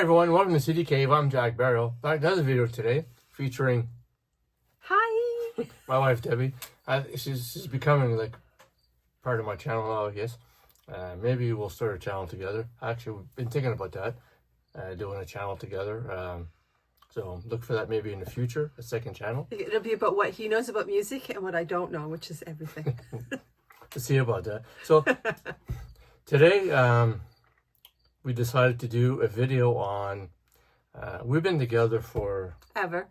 everyone, welcome to City Cave. I'm Jack Barrow. Back to another video today featuring Hi. my wife Debbie. She's becoming like part of my channel now, I guess. Maybe we'll start a channel together. Actually, we've been thinking about that, doing a channel together. So look for that maybe in the future, a second channel. It'll be about what he knows about music and what I don't know, which is everything. Let's see about that. So today, we decided to do a video on, we've been together for Ever.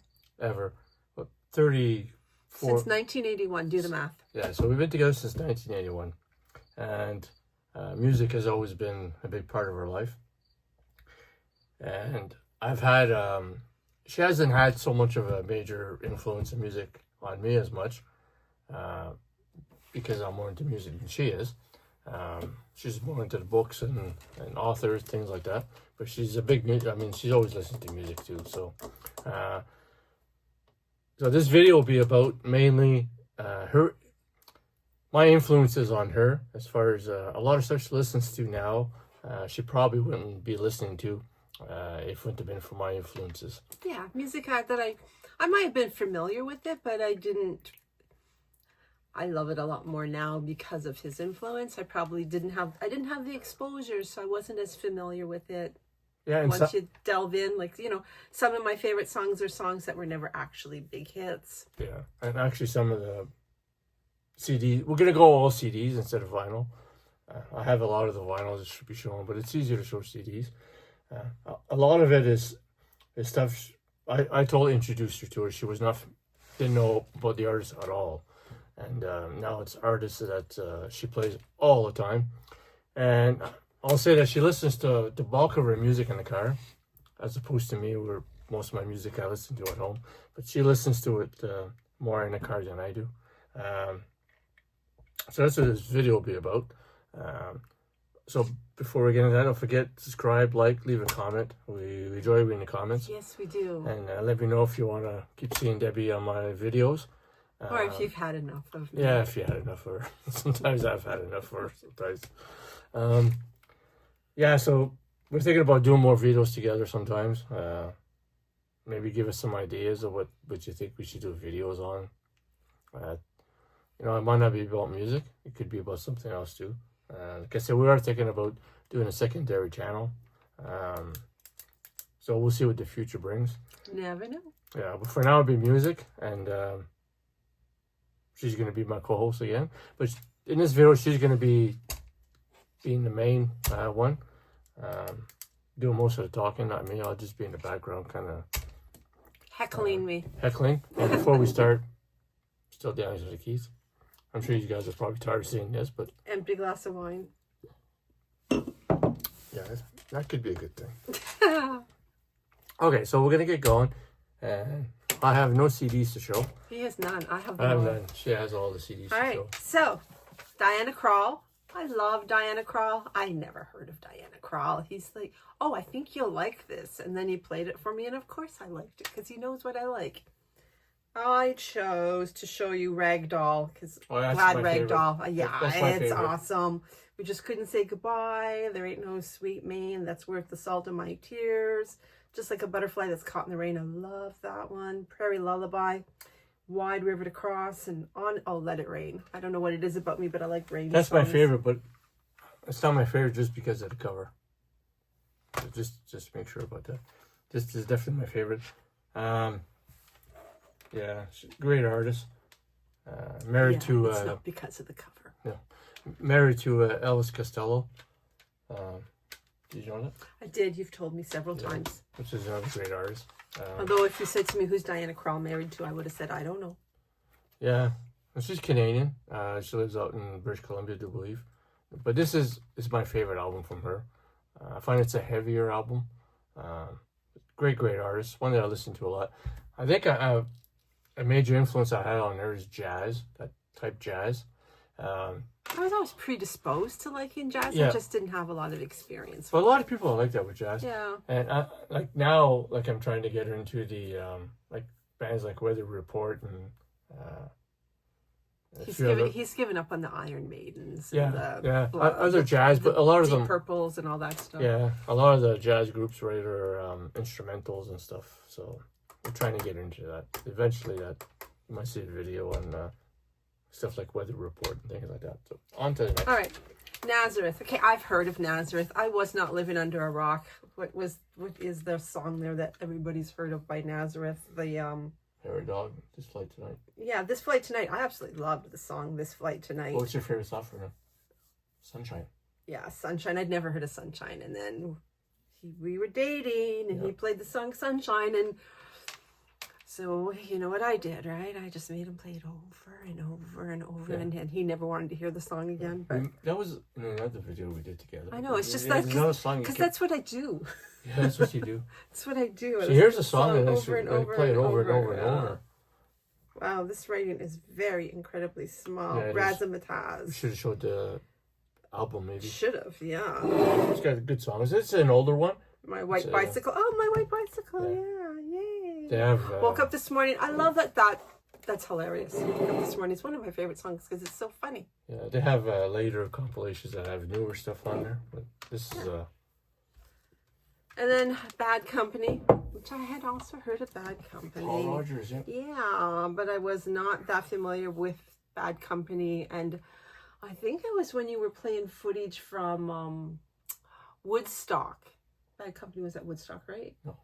what, 34 Since 1981, do the math. Yeah, so we've been together since 1981, and music has always been a big part of our life. And I've had, she hasn't had so much of a major influence in music on me as much, because I'm more into music than she is. She's more into the books and authors, things like that. But she's a big music, I mean, she's always listened to music too. So, so this video will be about mainly my influences on her, as far as a lot of stuff she listens to now, she probably wouldn't be listening to if it wouldn't have been for my influences. Yeah, music that I might have been familiar with it, but I didn't. I love it a lot more now because of his influence. I didn't have the exposure, so I wasn't as familiar with it. Yeah, and once you delve in, like, some of my favorite songs are songs that were never actually big hits. Yeah, and actually some of the CDs, we're going to go all CDs instead of vinyl. I have a lot of the vinyls that should be shown, but it's easier to show CDs. A lot of it is stuff I totally introduced her to her. She didn't know about the artist at all. And now it's artists that she plays all the time. And I'll say that she listens to the bulk of her music in the car, as opposed to me, where most of my music I listen to at home. But she listens to it more in the car than I do. So that's what this video will be about. So before we get into that, don't forget, subscribe, like, leave a comment. We enjoy reading the comments. Yes, we do. And let me know if you want to keep seeing Debbie on my videos. Or if you've had enough of me. Yeah, if you had enough of her. Sometimes I've had enough of her, sometimes. Yeah, so we're thinking about doing more videos together sometimes. Maybe give us some ideas of what you think we should do videos on. It might not be about music. It could be about something else too. Like I said, we are thinking about doing a secondary channel. So we'll see what the future brings. Never know. Yeah, but for now it'll be music, and she's going to be my co-host again. But in this video, she's going to be being the main one. Doing most of the talking, not me. I'll just be in the background, kind of Heckling me. Heckling. And before we start, still down to the keys. I'm sure you guys are probably tired of seeing this, but... Empty glass of wine. Yeah, that could be a good thing. Okay, so we're going to get going. And I have no CDs to show. He has none. I have none. She has all the CDs all to right, show. So Diana Krall. I love Diana Krall. I never heard of Diana Krall. He's like, oh, I think you'll like this. And then he played it for me. And of course I liked it because he knows what I like. I chose to show you Ragdoll because Glad Ragdoll. Yeah, it's awesome. We just couldn't say goodbye. There ain't no sweet man that's worth the salt of my tears. Just like a butterfly that's caught in the rain. I love that one. Prairie Lullaby. Wide River to Cross, and on. Oh, Let It Rain. I don't know what it is about me, but I like rain. That's songs. my favorite, but it's not my favorite just because of the cover. So just make sure about that. This is definitely my favorite. Yeah, she's a great artist. Married to it's not because of the cover. No, married to Elvis Costello. Did you know that? I did. You've told me several times. Which is another great artist. Although if you said to me, who's Diana Krall married to, I would have said, I don't know. Yeah, and she's Canadian. She lives out in British Columbia, I do believe. But this is my favorite album from her. I find it's a heavier album. Great artist. One that I listen to a lot. I think a major influence I had on her is jazz, that type jazz. I was always predisposed to liking jazz. Yeah. I just didn't have a lot of experience. But a lot of people are like that with jazz. Yeah. And now, I'm trying to get her into the bands like Weather Report He's given up on the Iron Maidens. Yeah, And yeah. Other jazz, but a lot of Deep them. Purples and all that stuff. Yeah, a lot of the jazz groups write are instrumentals and stuff. So we're trying to get into that. Eventually, that you might see a video on stuff like Weather Report and things like that. So on to the next. All right, Nazareth. Okay, I've heard of Nazareth. I was not living under a rock. What is the song there that everybody's heard of by Nazareth? The Hair Dog, This Flight Tonight. Yeah, This Flight Tonight. I absolutely loved the song This Flight Tonight. What's your favorite song from him? Sunshine. Yeah, Sunshine. I'd never heard of Sunshine, and then we were dating, and he played the song Sunshine, and so you know what I did, right? I just made him play it over and over and over, and he never wanted to hear the song again. But that was in another video we did together. I know, it's just that because that's what I do. Yeah, that's what you do. That's what I do. So here's a song and over and over play it and over and over over and over. Wow, this writing is very incredibly small. Yeah, we Razzmatazz. should have showed the album, maybe. Should have, yeah. It's got a good song. Is this an older one? My White Bicycle. Oh, My White Bicycle. Yeah, yay. They have. Woke Up This Morning. I love that. That's hilarious. Woke Up This Morning. It's one of my favorite songs because it's so funny. Yeah, they have later compilations that have newer stuff on there, but this is And then Bad Company, which I had also heard of Bad Company. Paul Rogers, yeah. Yeah, but I was not that familiar with Bad Company, and I think it was when you were playing footage from Woodstock. Bad Company was at Woodstock, right? No.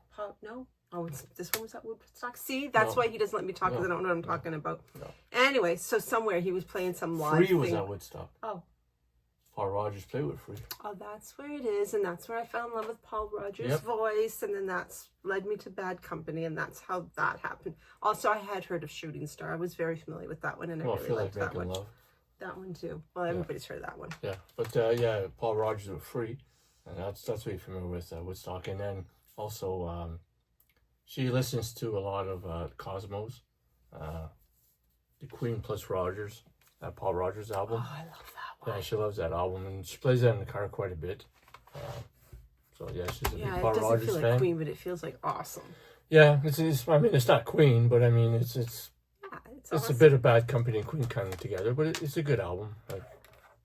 No? Oh, this one was at Woodstock. See, that's why he doesn't let me talk because I don't know what I'm talking about. No. Anyway, so somewhere he was playing some live Free thing. was at Woodstock. Oh. Paul Rogers played with Free. Oh, that's where it is, and that's where I fell in love with Paul Rogers' voice, and then that's led me to Bad Company, and that's how that happened. Also, I had heard of Shooting Star. I was very familiar with that one, and I really liked that one. Love. That one too. Well, everybody's heard that one. Yeah, but Paul Rogers with Free, and that's what you're familiar with Woodstock, and then also she listens to a lot of Cosmos, the Queen plus Rogers, that Paul Rogers album. Oh, I love that one. Yeah, she loves that album, and she plays that in the car quite a bit. So yeah, she's a big Paul it doesn't Rogers feel like fan. Queen, but it feels like awesome. Yeah, it's. I mean, it's not Queen, but I mean, it's awesome. a bit of Bad Company and Queen kind of together, but it's a good album.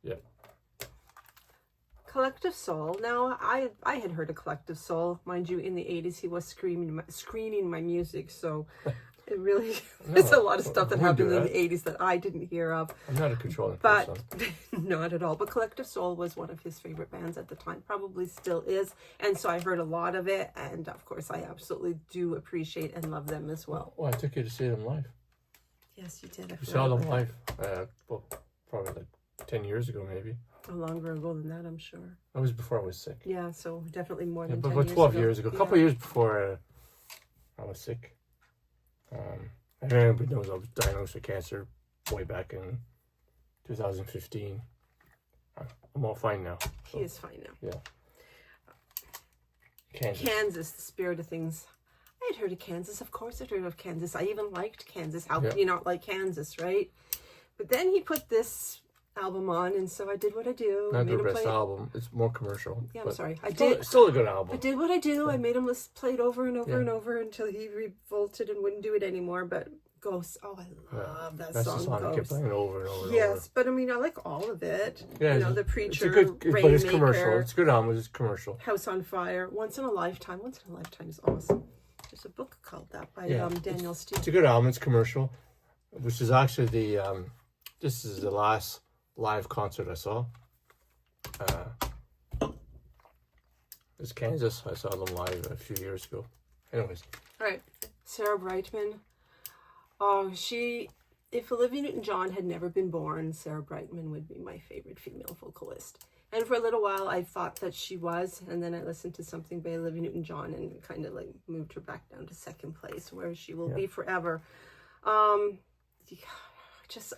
Yeah. Collective Soul. Now, I had heard of Collective Soul, mind you. In the 80s, he was screening my music, so. It really there's a lot of stuff that happened in the 80s that I didn't hear of. I'm not a controlling person. But not at all. But Collective Soul was one of his favorite bands at the time. Probably still is. And so I heard a lot of it. And of course, I absolutely do appreciate and love them as well. Well, I took you to see them live. Yes, you did. You saw them live. Well, probably like 10 years ago, maybe. Longer ago than that, I'm sure. That was before I was sick. Yeah, so definitely more than 10 years ago. But 12 years ago. A couple of years before I was sick. And everybody knows I was diagnosed with cancer way back in 2015. I'm all fine now. So. He is fine now. Yeah. Kansas, the spirit of things. I had heard of Kansas. Of course I'd heard of Kansas. I even liked Kansas. How could you not like Kansas, right? But then he put this album on, and so I did what I do. Not their best album. It's more commercial. Yeah, I'm sorry. Still a good album. I did what I do. Yeah. I made him play it over and over and over until he revolted and wouldn't do it anymore. But Ghosts. Oh, I love that That's song. The song I kept playing over and over and yes, over. but I mean, I like all of it. Yeah, you know, The Preacher, it's a good, but it's commercial. It's a good album. It's commercial. House on Fire, Once in a Lifetime. Once in a Lifetime is awesome. There's a book called that by Daniel Steele. It's a good album. It's commercial, which is actually the this is the last live concert I saw. It's Kansas. I saw them live a few years ago. Anyways. All right, Sarah Brightman. Oh, if Olivia Newton-John had never been born, Sarah Brightman would be my favorite female vocalist. And for a little while, I thought that she was, and then I listened to something by Olivia Newton-John and kind of like moved her back down to second place, where she will be forever. I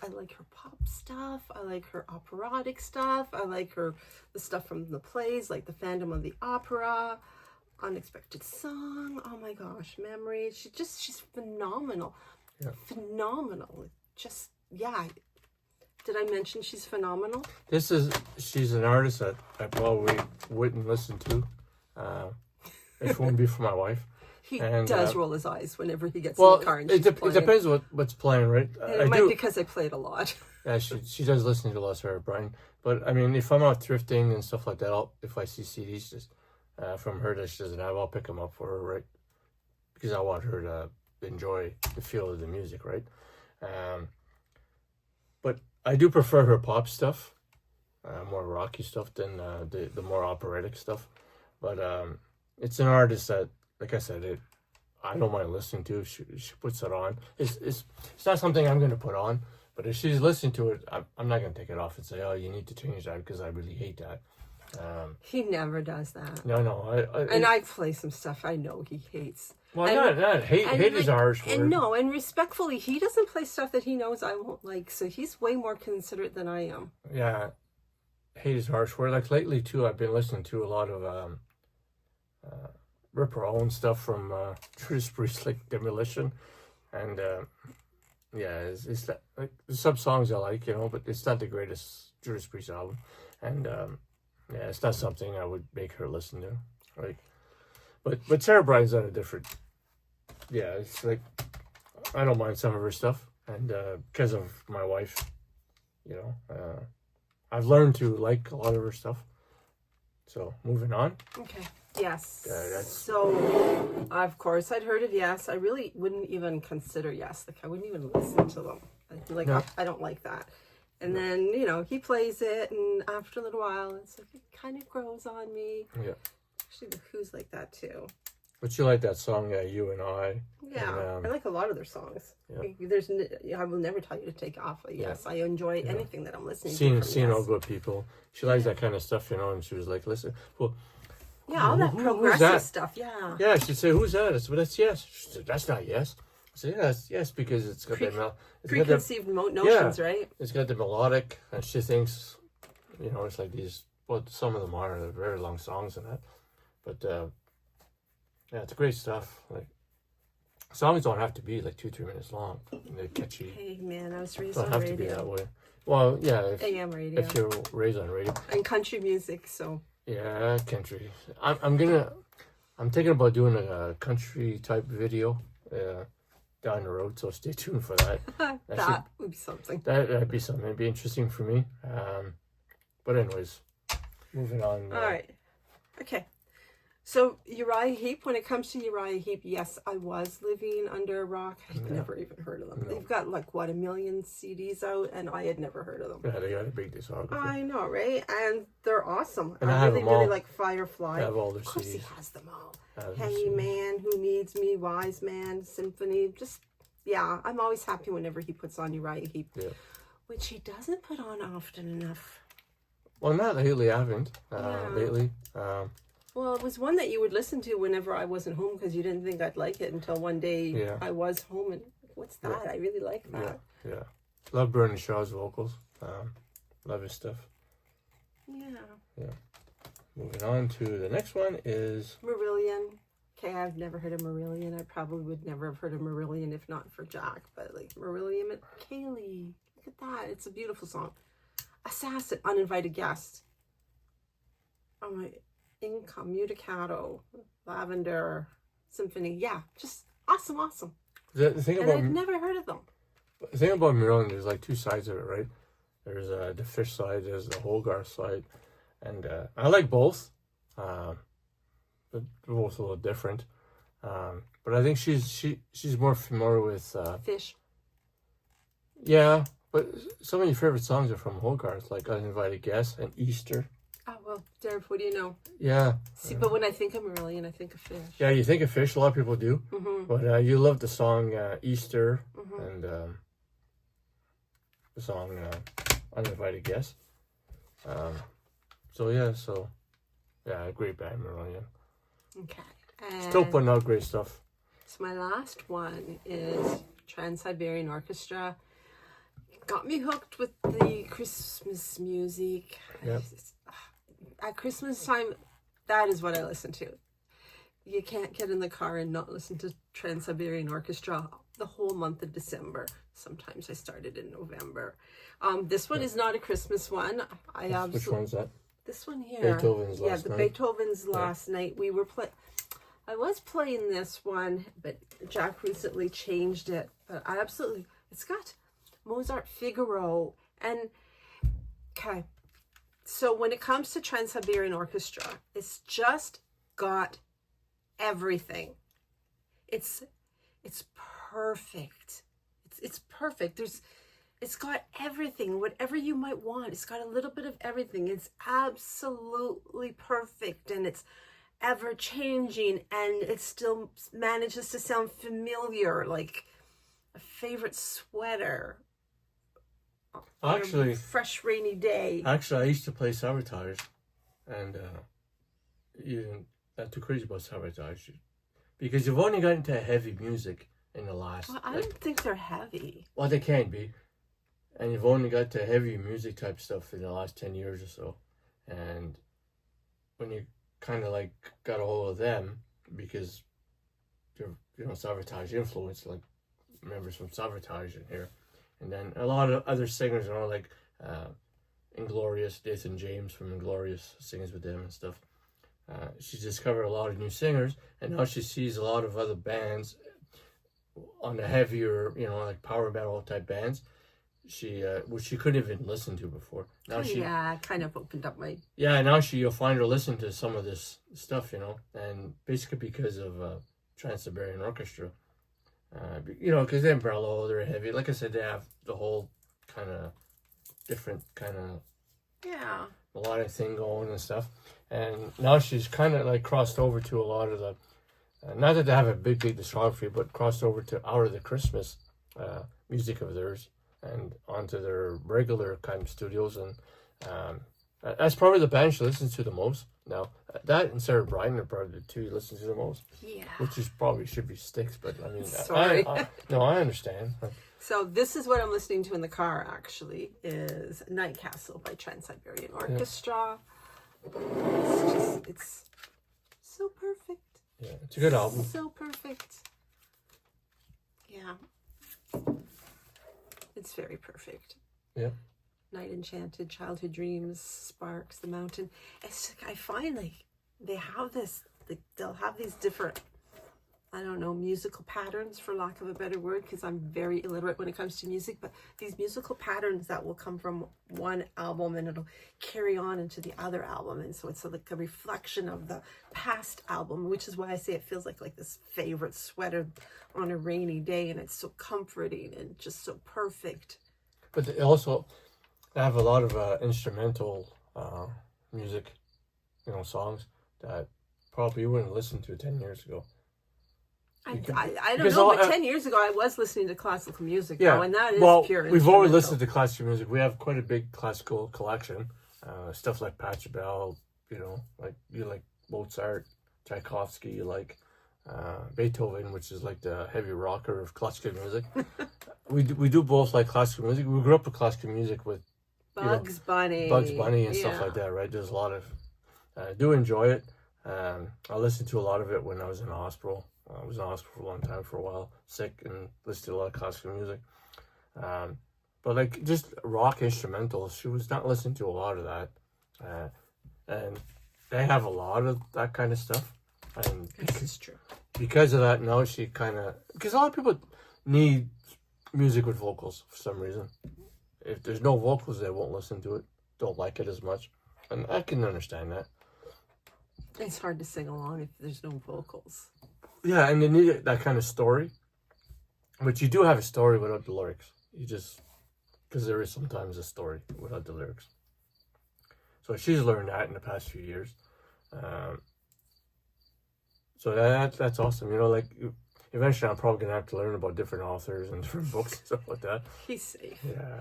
like her pop stuff. I like her operatic stuff. I like the stuff from the plays, like the Phantom of the Opera, Unexpected Song. Oh my gosh, Memory. She's phenomenal. Yeah. Phenomenal. Did I mention she's phenomenal? She's an artist that I probably wouldn't listen to. If it wouldn't be for my wife. He does roll his eyes whenever he gets in the car and it depends what's playing, right? It might be because I played a lot. Yeah, she does listen to a lot of Sarah Bryan. But I mean, if I'm out thrifting and stuff like that, if I see CDs just from her that she doesn't have, I'll pick them up for her, right? Because I want her to enjoy the feel of the music, right? Um, but I do prefer her pop stuff, more rocky stuff than the more operatic stuff. But it's an artist that, like I said, I don't mind listening to. She puts it on. It's not something I'm going to put on. But if she's listening to it, I'm not going to take it off and say, "Oh, you need to change that," because I really hate that. He never does that. No. And I play some stuff I know he hates. Well, and, not hate. Hate is a harsh word. And no, and respectfully, he doesn't play stuff that he knows I won't like. So he's way more considerate than I am. Yeah, hate is a harsh word. Like lately too, I've been listening to a lot of Rip Rowan stuff from Judas Priest, like Demolition, and yeah, it's that, like there's some songs I like, but it's not the greatest Judas Priest album, and yeah, it's not something I would make her listen to, right? But Sarah Bryan's on a different. Yeah, it's like I don't mind some of her stuff, and because of my wife, I've learned to like a lot of her stuff. So moving on. Okay. Yes. So, of course, I'd heard of Yes. I really wouldn't even consider Yes. Like I wouldn't even listen to them. I'd be like, No. I don't like that. And then he plays it, and after a little while, it's like it kind of grows on me. Yeah. Actually, the Who's like that too. But you like that song, You and I. Yeah, and, I like a lot of their songs. Yeah. I will never tell you to take off a Yes. I enjoy anything that I'm listening to. Seeing all good people. She likes that kind of stuff, and she was like, listen, well. Yeah, all that progressive stuff, yeah. Yeah, she'd say, who's that? I said, well, that's Yes. She said, that's not Yes. I said, yeah, that's Yes, because it's got preconceived notions, right? It's got the melodic, and she thinks, it's like these, well, some of them are, they're very long songs and that. But, yeah, it's great stuff. Like, songs don't have to be like 2-3 minutes long. They're catchy. Hey, man, I was raised Don't on have radio. to be that way. Well, yeah. AM radio. If you're raised on radio. And country music, so. Yeah, country. I'm thinking about doing a country type video down the road, so stay tuned for that. That would be something. That'd be something. It'd be interesting for me. But anyways, moving on. All right. Okay. So Uriah Heep, when it comes to Uriah Heep, yes, I was living under a rock. I'd never even heard of them. No. They've got like, 1 million CDs out, and I had never heard of them. Yeah, they got a big discography. I know, right? And they're awesome. And I really like Firefly. I have all their CDs. Of course CDs. he has them all. Hey Man, Who Needs Me, Wise Man, Symphony. Just, yeah, I'm always happy whenever he puts on Uriah Heep. Yeah. Which he doesn't put on often enough. Well, not lately, I haven't. Lately. Well, it was one that you would listen to whenever I wasn't home because you didn't think I'd like it until one day I was home and what's that? I really like that. Yeah. Love Bernie Shaw's vocals. Love his stuff. Yeah. Moving on to the next one is Marillion. Okay, I've never heard of Marillion. I probably would never have heard of Marillion if not for Jack. But like Marillion, Kaylee, look at that. It's a beautiful song. Assassin, Uninvited Guest. Oh my. Incommunicato, Lavender, Symphony. Yeah, just awesome. The thing and about I've never heard of them. The thing about Marillion, there's like two sides of it, right? There's the Fish side, there's the Hogarth side, and I like both. But they're both a little different. But I think she's more familiar with Fish. Yeah, but some of your favorite songs are from Hogarth, like Uninvited Guest and Easter. Oh, well, Derek, what do you know? Yeah. See, but when I think of Marillion, I think of Fish. Yeah, you think of Fish. A lot of people do. Mm-hmm. But you love the song Easter and the song Uninvited Guest. So, yeah, great band, Marillion. Okay. Still putting out great stuff. So my last one is Trans-Siberian Orchestra. Got me hooked with the Christmas music. Yep. At Christmas time, that is what I listen to. You can't get in the car and not listen to Trans-Siberian Orchestra the whole month of December. Sometimes I started in November. This one is not a Christmas one. Which one's that? This one here. Beethoven's Last Night. Beethoven's Last Night. I was playing this one, but Jack recently changed it. But it's got Mozart Figaro And, okay, so when it comes to Trans-Siberian Orchestra, it's just got everything. It's perfect. It's perfect. It's got everything, whatever you might want. It's got a little bit of everything. It's absolutely perfect, and it's ever changing, and it still manages to sound familiar, like a favorite sweater. Actually, fresh rainy day. Actually, I used to play sabotage, and you not too crazy about sabotage because you've only got into heavy music in the last. Well, I don't think they're heavy. Well, they can be, and you've only got to heavy music type stuff in the last 10 years or so, and when you kind of like got a hold of them because they're sabotage influence, like members from sabotage in here. And then a lot of other singers, like Inglorious, Nathan James from Inglorious sings with them and stuff. She's discovered a lot of new singers, and now she sees a lot of other bands on the heavier, like power metal type bands. Which she couldn't even listen to before. Now kind of opened up my. Yeah, now you'll find her listen to some of this stuff, and basically because of Trans-Siberian Orchestra. Because the Umbrella, they're heavy. Like I said, they have the whole kind of different kind of melodic thing going and stuff. And now she's kind of like crossed over to a lot of the, not that they have a big discography, but crossed over to Out of the Christmas music of theirs and onto their regular kind of studios. And that's probably the band she listens to the most now. That and Sarah Bryan are probably the two you listen to the most. Yeah. Which is probably should be Styx, but I mean, sorry. I understand. So this is what I'm listening to in the car. Actually, is Night Castle by Trans-Siberian Orchestra. Yeah. It's so perfect. Yeah, it's a good album. So perfect. Yeah. It's very perfect. Yeah. Night Enchanted, Childhood Dreams, Sparks, The Mountain. It's I find like they have this, they'll have these different, I don't know, musical patterns, for lack of a better word, because I'm very illiterate when it comes to music, but these musical patterns that will come from one album and it'll carry on into the other album. And so it's like a reflection of the past album, which is why I say it feels like this favorite sweater on a rainy day, and it's so comforting and just so perfect. But they also have a lot of instrumental music, songs that probably you wouldn't listen to 10 years ago. I don't know, but 10 years ago I was listening to classical music, though, and that is pure we've always listened to classical music. We have quite a big classical collection. Stuff like Pachelbel, like you like Mozart, Tchaikovsky, you like Beethoven, which is like the heavy rocker of classical music. we do both like classical music. We grew up with classical music with Bugs Bunny and stuff like that, right? There's a lot of I do enjoy it. I listened to a lot of it when I was in the hospital. I was in the hospital for a long time, for a while, sick, and listened to a lot of classical music. But like just rock instrumentals, she was not listening to a lot of that. And they have a lot of that kind of stuff. And this is true. Because of that, now she because a lot of people need music with vocals for some reason. If there's no vocals, they won't listen to it, don't like it as much. And I can understand that. It's hard to sing along if there's no vocals. Yeah, and they need that kind of story. But you do have a story without the lyrics. Because there is sometimes a story without the lyrics. So she's learned that in the past few years. So that's awesome. Eventually I'm probably going to have to learn about different authors and different books and stuff like that. He's safe. Yeah.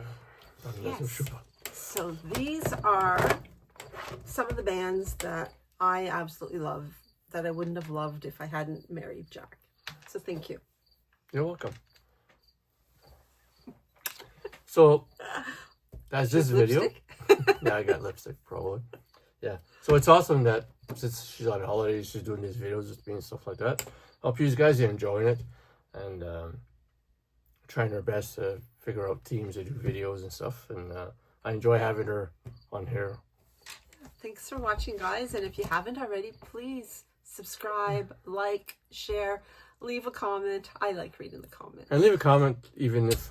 Yes. So these are some of the bands that I absolutely love, that I wouldn't have loved if I hadn't married Jack. So thank you. You're welcome. So that's this video. Yeah, I got lipstick probably. Yeah. So it's awesome that since she's on holidays, she's doing these videos with me and stuff like that. Hope you guys are enjoying it and trying her best to figure out teams to do videos and stuff. And I enjoy having her on here. Thanks for watching, guys. And if you haven't already, please subscribe, like, share, leave a comment. I like reading the comments. And leave a comment even if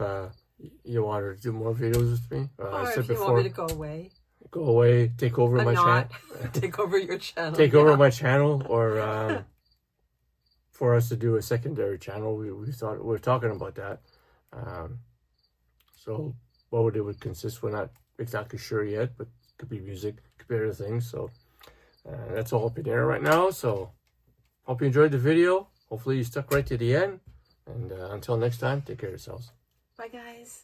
You want her to do more videos with me? Or I said if you before, want me to go away. go away, take over my channel. Take over your channel. Take over my channel, or for us to do a secondary channel. We thought we're talking about that. So what it would consist, we're not exactly sure yet, but it could be music, could be other things. So that's all up in the air right now. So hope you enjoyed the video. Hopefully you stuck right to the end. And until next time, take care of yourselves. Bye, guys.